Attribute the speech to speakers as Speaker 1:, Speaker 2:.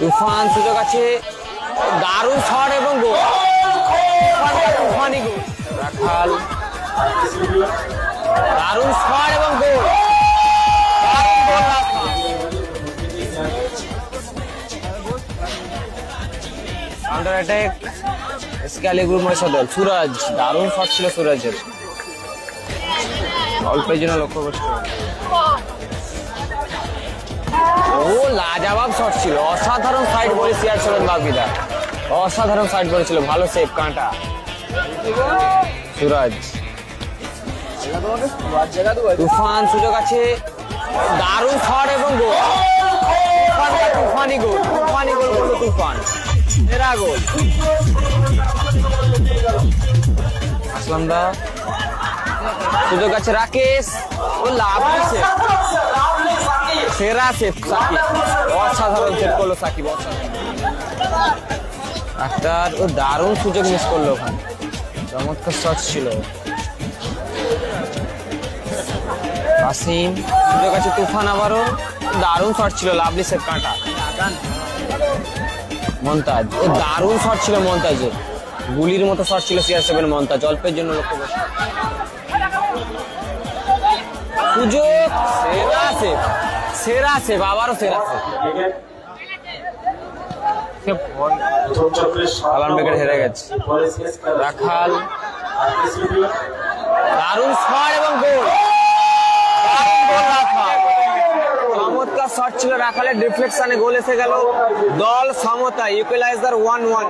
Speaker 1: তুফান সুযোগ আছে, দারুণ শট এবং গোল। তুফানি গোল, রাখাল দারুণ শট এবং গোল। আন্ডার অ্যাটাক স্ক্যালিগুর মহিষাদল। সুরাজ, দারুণ শট ছিল সুরাজের, অল্পের জন্য লক্ষ্য করছে। ও লাজবাব শট ছিল, অসাধারণ সাইড বলে সিয়ারছিলেন বাপিদা, অসাধারণ সাইড বলেছিল, ভালো সেভ কাঁটা। সুরাজ, তুফান সুযোগ আছে, দারুণ শট এবং গোল। তুফানি গোল, তুফানি গোল করলো তুফান, সেরা গোল। আসলামদা সুযোগ আছে, রাকেশ, ও লাভ হয়েছে, সেরা সেভ সাকিব, অসাধারণ সেভ করলো সাকিব, আক্তার ও দারুণ সুযোগ মিস করলো ওখানে, চমৎকার শট ছিল। আসিম, সুযোগ আছে তুফান, আবারও দারুণ শট ছিল, লাভলি সেভ কাঁটা। মন্তাজ, ও দারুণ শট ছিল মন্তাজের, গুলির মতো শট ছিল CR7 মন্তাজ, অল্পের জন্য লক্ষ্য করছে। সুযোগ, সেরা সেভ, সেরা সেভ, আবারও সেরা সেভ। আলাম বেকার হেরে গেছে। রাখাল, দারুণ শট এবং গোল, চমৎকার শট ছিল রাখালের, ডিফ্লেকশনে গোল এসে গেল, দল সমতা, ইকুয়ালাইজার 1-1।